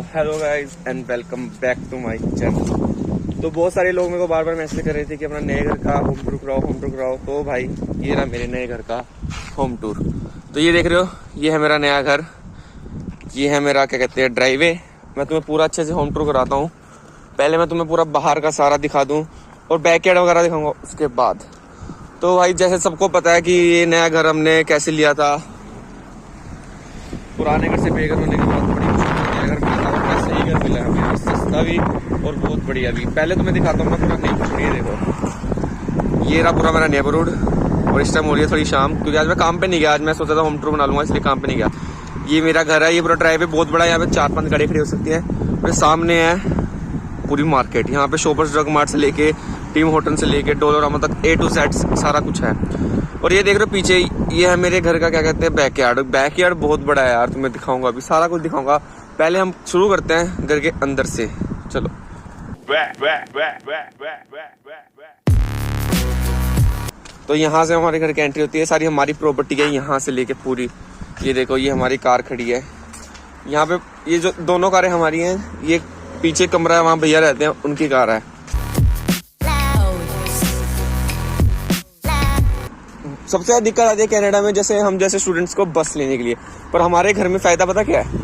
Hello guys and welcome back to my channel. तो बहुत सारे लोग मेरे को बार बार मैसेज कर रहे थे कि अपना नए घर का होम टूर कराओ। तो भाई ये रहा मेरे नए घर का होम टूर। तो ये देख रहे हो, ये है मेरा नया घर, ये है मेरा क्या कहते हैं ड्राइवे। मैं तुम्हें पूरा अच्छे से होम टूर कराता हूँ। पहले मैं तुम्हें पूरा बाहर का सारा दिखा दूँ और बैकयार्ड वगैरह दिखाऊंगा उसके बाद। तो भाई जैसे सबको पता है कि ये नया घर हमने कैसे लिया था, पुराने घर से बेघर होने के बाद बड़ी मुश्किल से नया घर मिला था। और सही घर मिला है हमें, सस्ता भी और बहुत बढ़िया भी। पहले तो मैं दिखाता हूँ ना पूरा नेबरहुड। ये देखो, ये रहा पूरा मेरा नेबरहुड। और इस टाइम हो रही है थोड़ी शाम, क्योंकि आज मैं काम पे नहीं गया। आज मैं सोचा था होम टूर बना लूंगा, इसलिए काम पे नहीं गया। ये मेरा घर है, ये पूरा ड्राइव बहुत बड़ा है। यहाँ पे 4-5 गाड़ी खड़ी हो सकती है। और सामने है पूरी मार्केट। यहाँ पे शॉपर्स ड्रग मार्ट से लेके टीम होटल से लेके डोलोरामा तक A to Z सारा कुछ है। और ये देख रहे हो पीछे, ये है मेरे घर का क्या कहते हैं बैकयार्ड। बैकयार्ड बहुत बड़ा है यार, तुम्हें दिखाऊंगा, अभी सारा कुछ दिखाऊंगा। पहले हम शुरू करते हैं घर के अंदर से, चलो। तो यहाँ से हमारे घर की एंट्री होती है। सारी हमारी प्रॉपर्टी है यहाँ से लेके पूरी। ये देखो, ये हमारी कार खड़ी है यहाँ पे। ये जो दोनों कारें हमारी हैं, ये पीछे कमरा है, वहाँ भैया रहते हैं, उनकी कार है। सबसे ज्यादा दिक्कत आती है कनाडा में, जैसे हम जैसे स्टूडेंट्स को बस लेने के लिए। पर हमारे घर में फायदा पता क्या है,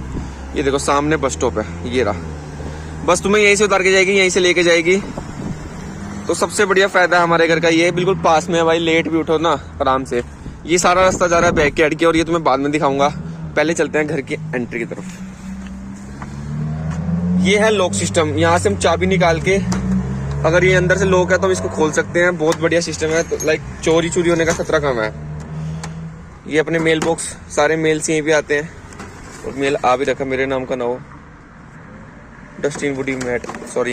ये देखो सामने बस स्टॉप है। ये रहा, बस तुम्हें यहीं से उतार के जाएगी, यहीं से लेके जाएगी। तो सबसे बढ़िया फायदा है हमारे घर का ये, बिल्कुल पास में है भाई। लेट भी उठो ना आराम से। ये सारा रास्ता जा रहा है बैकयार्ड की, और ये तुम्हें बाद में दिखाऊंगा। पहले चलते हैं घर की एंट्री की तरफ। ये है लॉक सिस्टम। यहाँ से हम चाबी निकाल के, अगर ये अंदर से लॉक है तो हम इसको खोल सकते हैं। बहुत बढ़िया सिस्टम है। तो लाइक चोरी होने का खतरा कम है। ये अपने मेल बॉक्स, सारे मेल्स यहीं पे आते हैं। और मेल आ भी रखा, मेरे नाम का ना हो, डस्टिन वुडी मैट, सॉरी।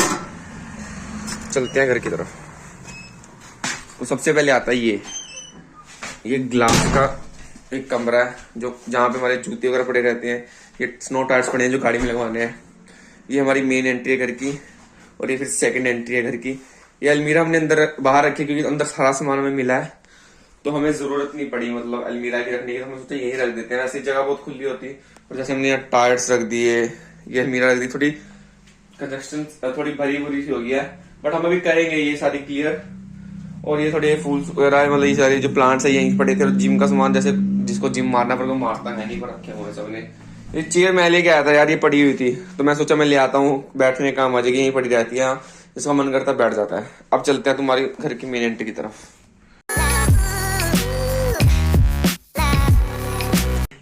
चलते हैं घर की तरफ। तो सबसे पहले आता है ये ग्लास का एक कमरा है, जो जहाँ पे हमारे जूते वगैरह पड़े रहते हैं। ये स्नो टायर्स पड़े हैं जो गाड़ी में लगवाने हैं। ये हमारी मेन एंट्री है घर की, और ये फिर सेकंड एंट्री है घर की। ये अलमीरा हमने अंदर बाहर रखी, क्योंकि अंदर सारा सामान हमें मिला है, तो हमें जरूरत नहीं पड़ी मतलब अलमीरा की रखने की। तो हमने सोचा यही रख देते हैं, वैसे जगह बहुत खुली होती है। और जैसे हमने यहाँ टायर्स रख दिए, ये अलमीरा रख दी। थोड़ी कंस्ट्रक्शन थोड़ी भरी भरी सी हो गई है, बट हम अभी करेंगे ये सारी क्लियर। और ये थोड़े फूल्स वगैरह है, मतलब ये सारे जो प्लांट्स है यहीं पड़े थे। और जिम का सामान, जैसे जिसको जिम मारना पड़ेगा मारता है नहीं, पर रखे हुए सबने। ये चेयर मैं लेके आया था यार, ये पड़ी हुई थी, तो मैं सोचा मैं ले आता हूँ, बैठने काम आ जाएगी। यहीं पड़ी रहती है, जिसका मन करता है बैठ जाता है। अब चलते हैं तुम्हारे घर की मेन एंट्री की तरफ।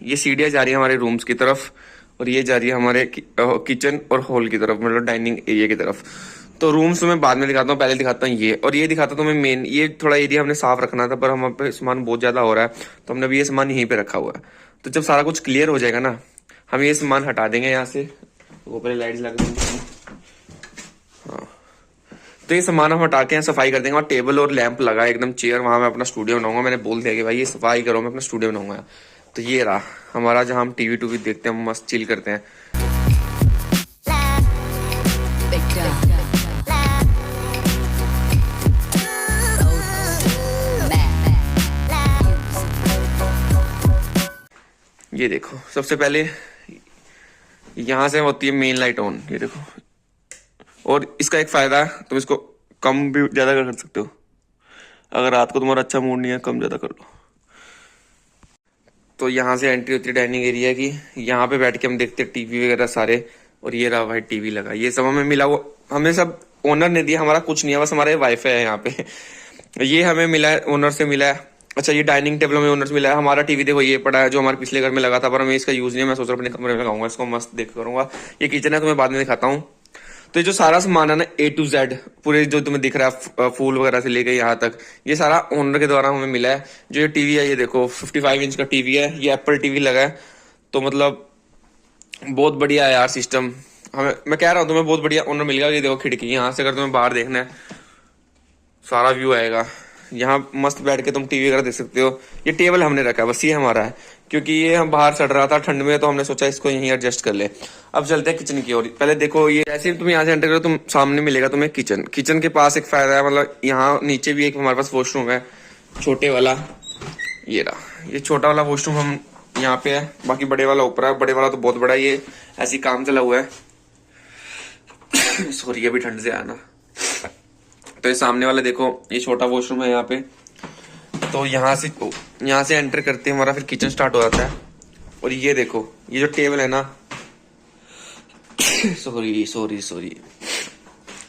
ये सीढ़ियाँ जा रही है हमारे रूम्स की तरफ, और ये जा रही है हमारे किचन और हॉल की तरफ, मतलब डाइनिंग एरिया की तरफ। तो रूम्स में बाद में दिखाता हूँ, पहले दिखाता हूँ ये। और ये दिखाता हूँ मैं मेन, ये थोड़ा एरिया हमने साफ रखना था, पर हम पे सामान बहुत ज्यादा हो रहा है, तो हमने अभी ये सामान यहीं पे रखा हुआ है। तो जब सारा कुछ क्लियर हो जाएगा ना, हम ये सामान हटा देंगे यहाँ से। वो पहले लाइट्स लग देंगे, हाँ। तो ये सामान हम हटा के सफाई कर देंगे। और टेबल और लैंप लगा एकदम, चेयर, वहां मैं अपना स्टूडियो बनाऊंगा। मैंने बोल दिया कि भाई ये सफाई करो, मैं अपना स्टूडियो बनाऊंगा। तो ये रहा हमारा, जहाँ हम टीवी टूवी देखते हैं, मस्त चिल करते हैं। ये देखो, सबसे पहले यहाँ से होती है मेन लाइट ऑन, ये देखो। और इसका एक फायदा है, तुम इसको कम भी ज्यादा कर सकते हो। अगर रात को तुम्हारा अच्छा मूड नहीं है, कम ज्यादा कर लो। तो यहाँ से एंट्री होती है डाइनिंग एरिया की। यहाँ पे बैठ के हम देखते हैं टीवी वगैरह सारे। और ये रहा भाई टीवी लगा, ये सब हमें मिला, वो हमें सब ओनर ने दिया, हमारा कुछ नहीं है, बस हमारे वाईफाई है यहाँ पे। ये हमें मिला है, ओनर से मिला है। अच्छा, ये डाइनिंग टेबल हमें ओनर से मिला है। हमारा टीवी देखो ये पड़ा है, जो हमारे पिछले घर में लगा था, पर हमें इसका यूज नहीं है। मैं सोच रहा हूँ अपने कमरे में लगाऊंगा इसको, मस्त देख करूंगा। ये किचन है, तुम्हें बाद में दिखाता हूँ। तो ये जो सारा सामान है ना A to Z, पूरे जो तुम्हें दिख रहा है फूल वगैरह से लेके यहाँ तक, ये सारा ओनर के द्वारा हमें मिला है। जो ये टीवी है, ये देखो 55 इंच का टीवी है, ये एप्पल टीवी लगा है। तो मतलब बहुत बढ़िया है यार सिस्टम। हमें, मैं कह रहा हूँ तुम्हें बहुत बढ़िया ओनर मिल गया। ये देखो खिड़की, यहाँ से अगर तुम्हें बाहर देखना है सारा व्यू आएगा। यहाँ मस्त बैठ के तुम टीवी वगैरह देख सकते हो। ये टेबल हमने रखा है, बस ये हमारा है, क्योंकि ये हम बाहर सड़ रहा था ठंड में, तो हमने सोचा इसको यहीं एडजस्ट कर ले। अब चलते हैं किचन की ओर। पहले देखो, ये जैसे तुम यहाँ से एंटर करो, तुम सामने मिलेगा तुम्हें किचन। किचन के पास एक फायदा है, मतलब यहाँ नीचे भी एक हमारे पास वॉशरूम है, छोटे वाला। ये रहा, ये छोटा वाला वॉशरूम हम यहाँ पे है, बाकी बड़े वाला ऊपर है। बड़े वाला तो बहुत बड़ा है, ये ऐसी काम चला हुआ है। सॉरी अभी ठंड से आया ना। तो ये सामने वाला देखो, ये छोटा वॉशरूम है यहाँ पे। तो यहाँ से एंटर करते हैं हमारा फिर किचन स्टार्ट हो जाता है। और ये देखो, ये जो टेबल है ना सॉरी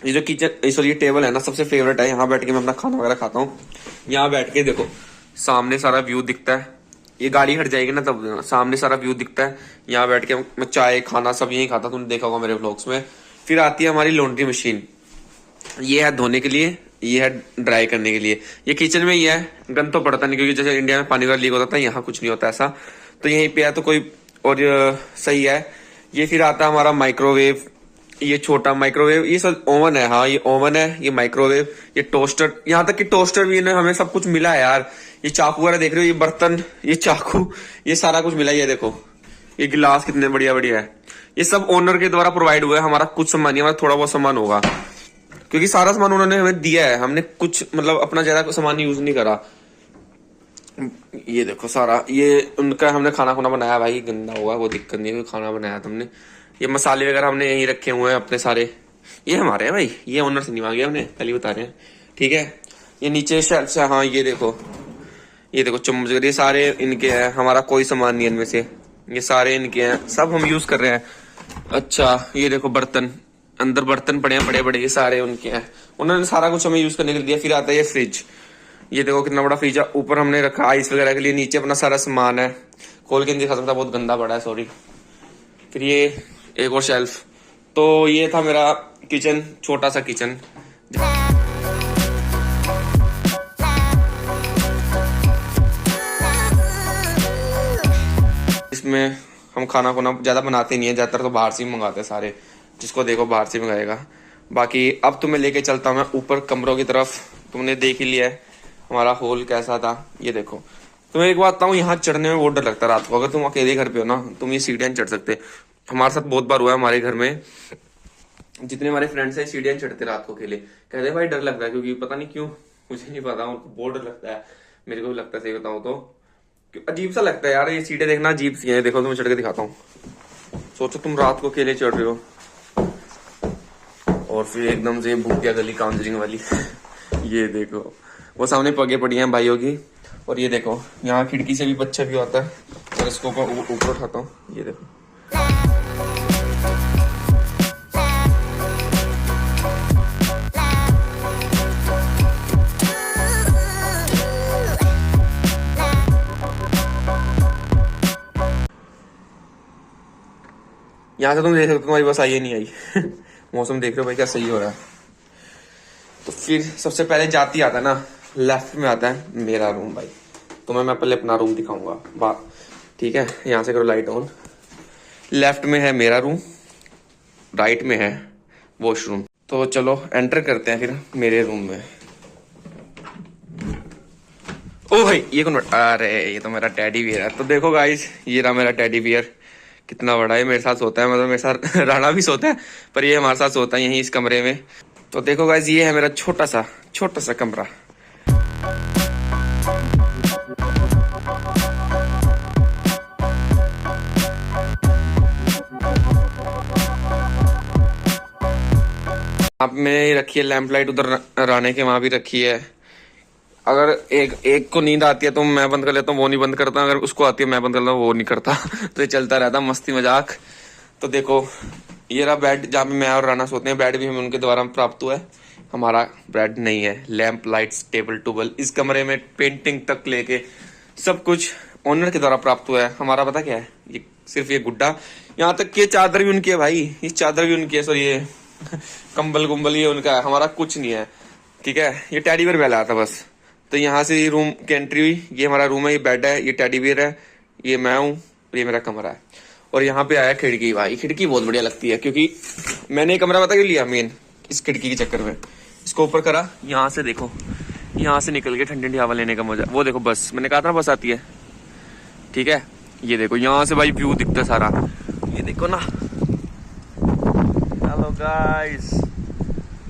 ये जो किचन सॉरी ये टेबल है ना, सबसे फेवरेट है। यहाँ बैठ के मैं अपना खाना वगैरह खाता हूँ। यहाँ बैठ के देखो, सामने सारा व्यू दिखता है। ये गाड़ी हट जाएगी ना तब सामने सारा व्यू दिखता है। यहाँ बैठ के मैं चाय खाना सब यही खाता, तुमने देखा होगा मेरे व्लॉग्स में। फिर आती है हमारी लॉन्ड्री मशीन, ये है धोने के लिए, ये है ड्राई करने के लिए। ये किचन में ही है, गंद तो पड़ता नहीं, क्योंकि जैसे इंडिया में पानी का लीक होता था, यहाँ कुछ नहीं होता ऐसा। तो यहीं पे है तो कोई और सही है। ये फिर आता है हमारा माइक्रोवेव, ये छोटा माइक्रोवेव, ये सब ओवन है। हाँ ये ओवन है, ये माइक्रोवेव, ये टोस्टर, यहाँ तक कि टोस्टर भी है, हमें सब कुछ मिला है यार। ये चाकू वगैरह देख रहे हो, ये बर्तन, ये चाकू, ये सारा कुछ मिला है। ये देखो, ये गिलास कितने बढ़िया बढ़िया है। ये सब ओनर के द्वारा प्रोवाइड हुआ है। हमारा कुछ सामान नहीं, हमारा थोड़ा बहुत सामान होगा, क्योंकि सारा सामान उन्होंने हमें दिया है। हमने कुछ मतलब अपना ज्यादा सामान यूज नहीं करा। ये देखो सारा, ये उनका हमने खाना खुना बनाया भाई, गंदा हुआ वो दिक्कत नहीं है, खाना बनाया तुमने। ये मसाले वगैरह हमने यहीं रखे हुए हैं अपने सारे, ये हमारे हैं भाई, ये ओनर से नहीं मांगे हमने, पहले बता रहे हैं, ठीक है। ये नीचे शेल्फ से, हाँ ये देखो चम्मच, ये सारे इनके हैं, हमारा कोई सामान नहीं है इनमें से, ये सारे इनके हैं, सब हम यूज कर रहे हैं। अच्छा ये देखो बर्तन, अंदर बर्तन पड़े हैं बड़े बड़े, ये सारे उनके हैं, उन्होंने सारा कुछ हमें यूज करने के लिए दिया। फिर आता है ये फ्रिज, ये देखो कितना बड़ा फ्रिज है, ऊपर हमने रखा आइस वगैरह के लिए, नीचे अपना सारा सामान है, खोल के नहीं दिखा सकता, बहुत गंदा पड़ा है सॉरी। फिर ये एक और शेल्फ। तो ये था मेरा किचन, छोटा सा किचन। इसमें हम खाना खुना ज्यादा बनाते नहीं है, ज्यादातर तो बाहर से ही मंगाते हैं सारे, जिसको देखो बाहर से मंगाएगा। बाकी अब तुम्हें लेके चलता हूँ मैं ऊपर कमरों की तरफ। तुमने देख ही लिया है हमारा हॉल कैसा था, ये देखो। तुम्हें एक बात बताऊँ, यहाँ चढ़ने में बहुत डर लगता है रात को। अगर तुम अकेले घर पे हो ना, तुम ये सीढ़ियाँ चढ़ सकते। हमारे साथ बहुत बार हुआ है, हमारे घर में जितने हमारे फ्रेंड्स हैं सीढ़ियाँ चढ़ते रात को अकेले, कहते भाई डर लगता है, क्योंकि पता नहीं क्यों, मुझे नहीं पता, उनको बहुत डर लगता है, मेरे को भी लगता है, सही बताऊँ तो अजीब सा लगता है यार। ये सीढ़ियाँ देखना अजीब सी है, देखो तुम्हें चढ़ के दिखाता हूँ। सोचो तुम रात को अकेले चढ़ रहे हो, और फिर एकदम से भूतिया गली काउंसलिंग वाली ये देखो, वो सामने पगे पड़ी हैं भाइयों की। और ये देखो यहाँ खिड़की से भी बच्चा भी आता है, और इसको ऊपर उठाता हूँ, ये देखो। यहाँ से तुम देख सकते हो, तुम्हारी बस आई है नहीं आई मौसम देख रहे हो भाई क्या सही हो रहा है। तो फिर सबसे पहले जाती आता है ना, लेफ्ट में आता है मेरा रूम भाई। तुम्हें मैं पहले अपना रूम दिखाऊंगा, ठीक है। यहाँ से करो लाइट ऑन। लेफ्ट में है मेरा रूम, राइट में है वॉशरूम। तो चलो एंटर करते हैं फिर मेरे रूम में। ओ भाई ये कौन, अरे ये तो मेरा टेडी बियर है। तो देखो गाइस, ये रहा मेरा टेडी बियर, कितना बड़ा है, मेरे साथ सोता है, मतलब मेरे साथ राणा भी सोता है, पर ये हमारे साथ सोता है यहीं इस कमरे में। तो देखो गाइस, ये है मेरा छोटा सा कमरा। आप में रखी है लैंप लाइट, उधर राणे के वहां भी रखी है। अगर एक को नींद आती है तो मैं बंद कर लेता हूँ, वो नहीं बंद करता। अगर उसको आती है मैं बंद कर लेता हूँ, वो नहीं करता तो ये चलता रहता मस्ती मजाक। तो देखो ये रहा बेड, जहाँ पे मैं और राणा सोते हैं। बेड भी हमें उनके द्वारा प्राप्त हुआ है, हमारा बेड नहीं है। लैंप लाइट्स, टेबल टूबल, इस कमरे में पेंटिंग तक लेके सब कुछ ओनर के द्वारा प्राप्त हुआ है। हमारा पता क्या है, ये सिर्फ ये गुड्डा, यहाँ तक कि चादर भी उनकी है भाई, ये चादर भी उनकी है, सॉरी ये कंबल कुंबल ये उनका है, हमारा कुछ नहीं है, ठीक है। ये टेडी बियर पहला था बस। तो यहाँ से रूम की एंट्री हुई, ये हमारा रूम है, ये बेड है, ये टेडी बियर है, ये मैं हूँ, ये मेरा कमरा है। और यहाँ पे आया खिड़की भाई, खिड़की बहुत बढ़िया लगती है, क्योंकि मैंने ये कमरा पता क्यों लिया मेन, इस खिड़की के चक्कर में। इसको ऊपर करा, यहाँ से देखो, यहाँ से निकल के ठंडी ठंडी हवा लेने का मजा। वो देखो बस, मैंने कहा था बस आती है, ठीक है। ये देखो यहाँ से भाई व्यू दिखता है सारा, ये देखो ना। हेलो गाइस,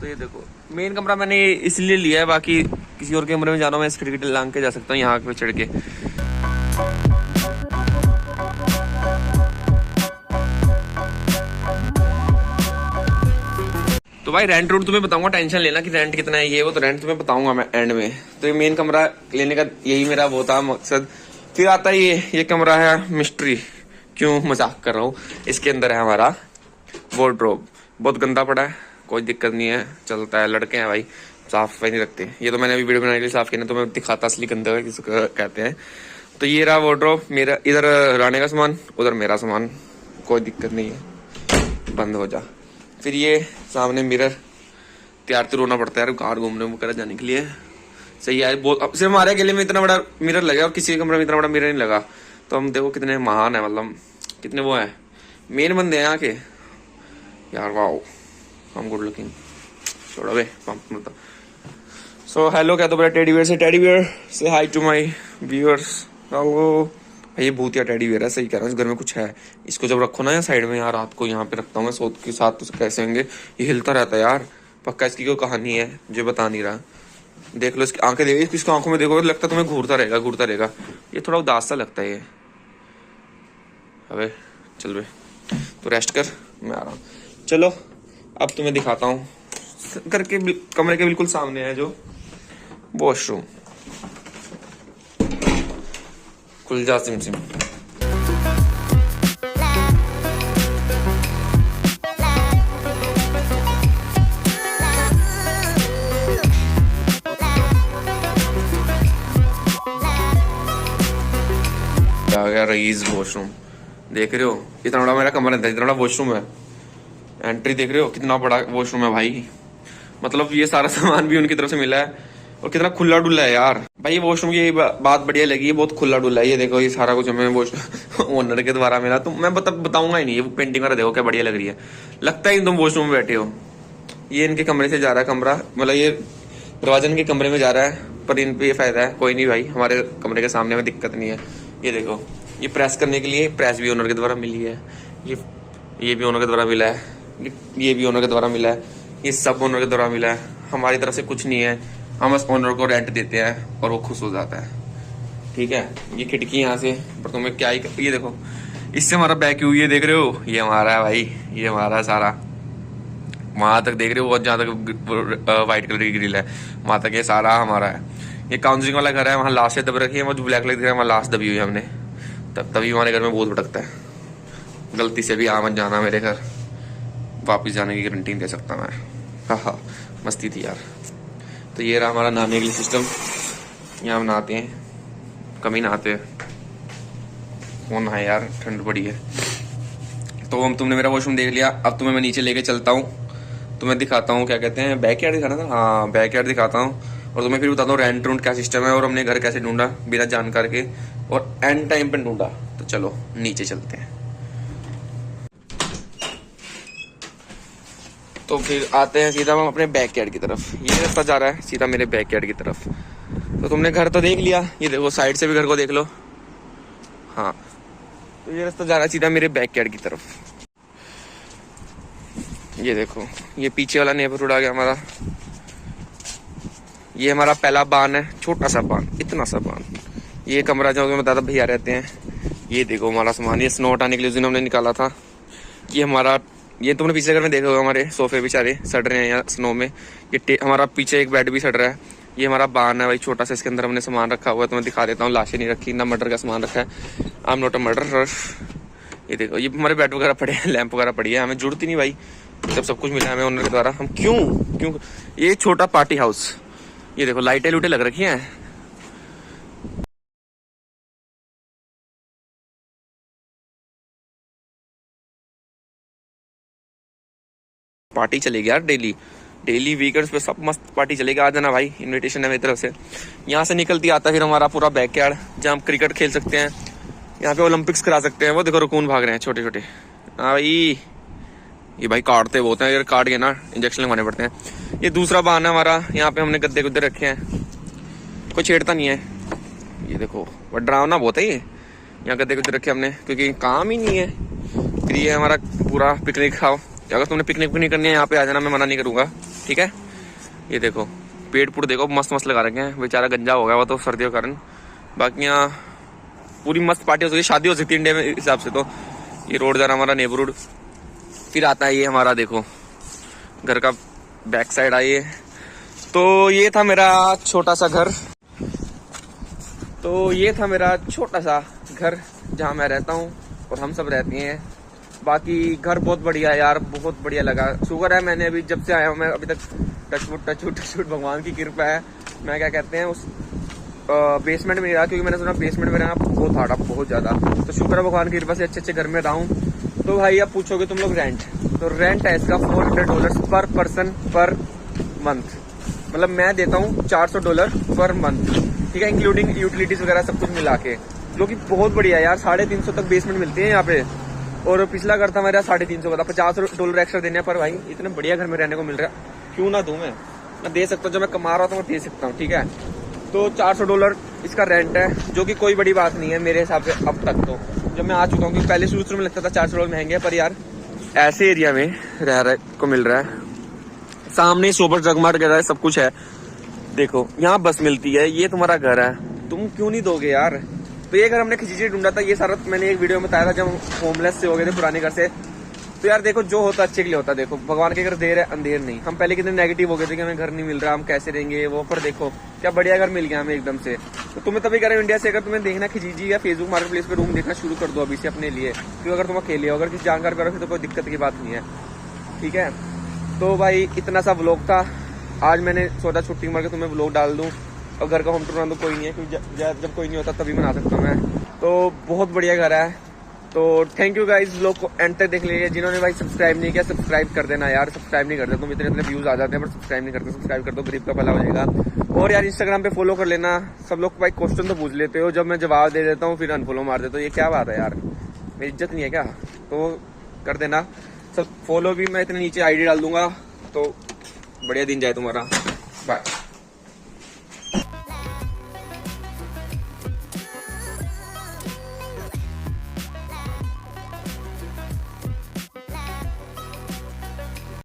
तो ये देखो मेन कमरा मैंने इसलिए लिया है, बाकी किसी और कमरे में जाना मैं इस खिड़की लांग के जा सकता हूँ, यहाँ पे चढ़ के। तो भाई रेंट रूट तुम्हें बताऊंगा, टेंशन लेना कि रेंट कितना है ये वो, तो रेंट तुम्हें बताऊंगा मैं एंड में। तो ये मेन कमरा लेने का यही मेरा वो था मकसद। फिर आता है ये कमरा है मिस्ट्री, क्यों मजाक कर रहा हूँ। इसके अंदर है हमारा वार्डरोब, बहुत गंदा पड़ा है, कोई दिक्कत नहीं है, चलता है, लड़के हैं भाई, साफ सफाई नहीं रखते। ये तो मैंने अभी वीडियो बनाने के लिए साफ किया, तो मैं दिखाता असली गंदा किसको कहते हैं। तो ये रहा वार्डरोब मेरा, इधर राणे का सामान, उधर मेरा सामान, कोई दिक्कत नहीं है, बंद हो जा। फिर ये सामने मिरर, तैयार तो रोना पड़ता है यार कार घूमने वगैरह जाने के लिए, सही है बहुत। सिर्फ हमारे अकेले में इतना बड़ा मिरर लगा और किसी कमरे में इतना बड़ा मिरर नहीं लगा, तो हम देखो कितने महान है, मतलब कितने वो है, मेन बंदे हैं यहाँ के यार, वाओ हम गुड लुकिंग। छोड़ो बे मतलब। सो हेलो क्या तो बड़ा टेडी बियर से hi to my viewers. Hello, ये भूतिया टेडी बियर है, सही कह रहा हूँ, इस घर में कुछ है। इसको जब रखो ना या साइड में यार, रात को यहाँ पे रखता हूँ मैं सोच के साथ, तो कैसे होंगे, ये हिलता रहता है यार, पक्का इसकी कोई कहानी है जो बता नहीं रहा। देख लो इसकी आंखें, देखो इसकी आंखों में देखो, लगता है तुम्हें घूरता रहेगा। ये थोड़ा उदास सा लगता है ये। अबे चल बे, तो रेस्ट कर, मैं आ रहा हूँ। चलो अब तुम्हें दिखाता हूँ घर के कमरे के बिल्कुल सामने है जो वॉशरूम। खुल जा सिम सिम। आ गया रईस वॉशरूम, देख रहे हो इतना बड़ा मेरा कमरा है, इतना बड़ा वॉशरूम है। एंट्री देख रहे हो कितना बड़ा वॉशरूम है भाई, मतलब ये सारा सामान भी उनकी तरफ से मिला है, और कितना खुला डुला है यार भाई। ये वॉशरूम की बात बढ़िया लगी है, बहुत खुला डुला है। ये देखो ये सारा कुछ हमें वॉशरूम ओनर के द्वारा मिला, तो मैं बताऊंगा ही नहीं। ये पेंटिंग वगैरह देखो क्या बढ़िया लग रही है, लगता है तुम वॉशरूम में बैठे हो। ये इनके कमरे से जा रहा है कमरा, मतलब ये दरवाजा इनके कमरे में जा रहा है, पर इन पे ये फायदा है, कोई नहीं भाई हमारे कमरे के सामने में दिक्कत नहीं है। ये देखो ये प्रेस करने के लिए, प्रेस भी ओनर के द्वारा मिली है, ये भी ओनर के द्वारा मिला है, ये भी ओनर के द्वारा मिला है, ये सब ओनर के द्वारा मिला है। हमारी तरफ से कुछ नहीं है, हम बस ओनर को रेंट देते हैं और वो खुश हो जाता है, ठीक है। ये खिड़की यहाँ से, पर तुम्हें क्या ही, ये देखो इससे हमारा बैक व्यू, ये देख रहे हो, ये हमारा है भाई, ये हमारा सारा, वहां तक देख रहे हो, जहाँ तक व्हाइट कलर की ग्रिल है वहां तक ये सारा हमारा है। ये काउंसिलिंग वाला घर है, वहाँ लाश दब रखी है, वो जो ब्लैक कलर दिख रहा है वहाँ लाश दबी हुई है हमने, तभी हमारे घर में बहुत भटकता है। गलती से भी मत जाना मेरे घर, वापिस जाने की गारंटी नहीं दे सकता मैं। हाँ मस्ती थी यार। तो ये रहा हमारा नहाने के लिए सिस्टम, यहाँ हम नहाते हैं, कमी नहाते हैं, कौन नहाए यार, ठंड पड़ी है। तो हम, तुमने मेरा वॉशरूम देख लिया, अब तुम्हें मैं नीचे लेके चलता हूँ, तुम्हें दिखाता हूँ क्या कहते हैं, बैक यार्ड दिखाना था, हाँ बैक यार्ड दिखाता हूँ, और तुम्हें फिर बताता हूँ रेंट रूंट क्या सिस्टम है, और हमने घर कैसे ढूंढा बिना जानकार के, और एंड टाइम पे ढूंढा। तो चलो नीचे चलते हैं। तो फिर आते हैं सीधा हम अपने बैक यार्ड की तरफ, ये रास्ता जा रहा है सीधा मेरे बैक यार्ड की तरफ। तो तुमने घर तो देख लिया, ये देखो साइड से भी घर को देख लो, हाँ। तो ये रास्ता जा रहा है सीधा मेरे बैक यार्ड की तरफ। ये देखो ये पीछे वाला नेबरहुड आ गया हमारा, ये हमारा पहला बान है, छोटा सा बान, इतना सा बान। ये कमरा जो मैं बताता भैया रहते हैं। ये देखो हमारा सामान, ये स्नो हटाने के लिए हमने निकाला था। ये हमारा, ये तुमने पीछे घर में देखा होगा, हमारे सोफे बेचारे सड़ रहे हैं यहाँ स्नो में। ये हमारा पीछे एक बेड भी सड़ रहा है। ये हमारा बान है भाई छोटा सा, इसके अंदर हमने सामान रखा हुआ है, तो मैं दिखा देता हूँ। लाशें नहीं रखी ना, मर्डर का सामान रखा है, I am not a murder. ये देखो ये हमारे बेड वगैरह पड़े हैं, लैंप वगैरह पड़ी है, हमें जरूरत ही नहीं भाई, जब सब कुछ मिला है हमें ओनर के द्वारा, हम क्यों। ये छोटा पार्टी हाउस, ये देखो लाइटें लूटें लग रखी हैं। पार्टी चलेगी यार, डेली वीकेंड्स पे सब मस्त पार्टी चलेगी, आ जाना भाई, इनविटेशन है मेरी तरफ से। यहाँ से निकलती आता फिर हमारा पूरा बैकयार्ड, जहाँ हम क्रिकेट खेल सकते हैं, यहाँ पे ओलंपिक्स करा सकते हैं। वो देखो रकून भाग रहे हैं छोटे छोटे, हाँ भाई ये भाई काटते बहुत हैं, अगर काट गए ना इंजेक्शन लगवाने पड़ते हैं। ये दूसरा बहाना हमारा, यहाँ पे हमने गद्दे गुद्दे रखे हैं, कोई छेड़ता नहीं है। ये देखो वो डरावना बहुत है ये, यहाँ गद्दे गुद्दे रखे हमने क्योंकि काम ही नहीं है। फिर ये हमारा पूरा पिकनिक खाओ, अगर तुमने पिकनिक करनी है यहाँ पे आ जाना, मैं मना नहीं करूंगा, ठीक है। ये देखो पेड़ पुड़ देखो मस्त मस्त लगा रखे हैं, बेचारा गंजा हो गया वो तो सर्दियों के कारण। बाकी यहाँ पूरी मस्त पार्टी हो सकती है, शादी हो सकती है इंडिया में हिसाब से। तो ये रोड जा रहा हमारा नेबरहुड। फिर आता है ये हमारा देखो घर का बैक साइड आइए। तो ये था मेरा छोटा सा घर, जहाँ मैं रहता हूँ और हम सब रहते हैं। बाकी घर बहुत बढ़िया है यार, बहुत बढ़िया लगा। शुक्र है मैंने अभी जब से आया हूँ मैं अभी तक टचवुड भगवान की कृपा है, मैं क्या कहते हैं उस बेसमेंट में रहा, क्योंकि मैंने सुना बेसमेंट में रहना बहुत हार्ड, बहुत ज्यादा। तो शुक्र है भगवान की कृपा से अच्छे घर में रहा हूँ। तो भाई अब पूछोगे तुम लोग रेंट, तो रेंट है इसका $400 पर पर्सन पर मंथ। मतलब मैं देता हूँ $400 पर मंथ, ठीक है, इंक्लूडिंग यूटिलिटीज वगैरह सब कुछ मिला के, जो कि बहुत बढ़िया यार। 350 तक बेसमेंट मिलती है यहाँ पे। और पिछला घर था मेरा 350 का था, $50 एक्स्ट्रा देने पर भाई इतने बढ़िया घर में रहने को मिल रहा है, क्यों ना दूं मैं दे सकता हूँ, जब मैं कमा रहा था मैं दे सकता हूँ, ठीक है। तो $400 इसका रेंट है, जो कि कोई बड़ी बात नहीं है मेरे हिसाब से अब तक। तो जब मैं आ चुका हूँ, क्योंकि पहले शुरू में लगता था $400 महंगे है, पर यार ऐसे एरिया में रह को मिल रहा है। सामने सोबर जगमग है, सब कुछ है। देखो यहाँ बस मिलती है, ये तुम्हारा घर है, तुम क्यों नहीं दोगे यार। तो ये घर हमने खिचड़ी ढूंढा था, ये सारा मैंने एक वीडियो में बताया था जब होमलेस से हो गए थे पुराने घर से। तो यार देखो जो होता अच्छे के लिए होता। देखो भगवान के घर देर है अंधेर नहीं। हम पहले कितने नेगेटिव हो गए थे कि हमें घर नहीं मिल रहा, हम कैसे रहेंगे वो, पर देखो क्या बढ़िया घर मिल गया हमें एकदम से। तो तुम्हें तभी कह रहे हो इंडिया से अगर तुम्हें देखना खिचड़ी या फेसबुक मार्केट प्लेस पे रूम देखना शुरू कर दो अभी से अपने लिए, क्योंकि अगर तुम अकेले हो, अगर किसी जानकार पे रखो तो कोई दिक्कत की बात नहीं है, ठीक है। तो भाई इतना सा व्लॉग था आज, मैंने सोचा छुट्टी मार के तुम्हें व्लॉग डाल दूं। और घर का होम टूर बना तो कोई नहीं है, क्योंकि जब कोई नहीं होता तभी बना सकता हूँ मैं। तो बहुत बढ़िया घर है। तो थैंक यू गाइस, व्लॉग को एंड तक देख लीजिए। जिन्होंने भाई सब्सक्राइब नहीं किया सब्सक्राइब कर देना यार, सब्सक्राइब नहीं करते तुम, इतने व्यूज आ जाते हैं पर सब्सक्राइब नहीं करते। सब्सक्राइब कर दो, गरीब का भला हो जाएगा। और यार इंस्टाग्राम पे फॉलो कर लेना। सब लोग भाई क्वेश्चन तो पूछ लेते हो, जब मैं जवाब दे देता हूँ फिर अनफॉलो मार देते हो, ये क्या बात है यार, मेरी इज्जत नहीं है क्या। तो कर देना सब फॉलो भी, मैं इतने नीचे आईडी डाल दूंगा। तो बढ़िया दिन जाए तुम्हारा, बाय।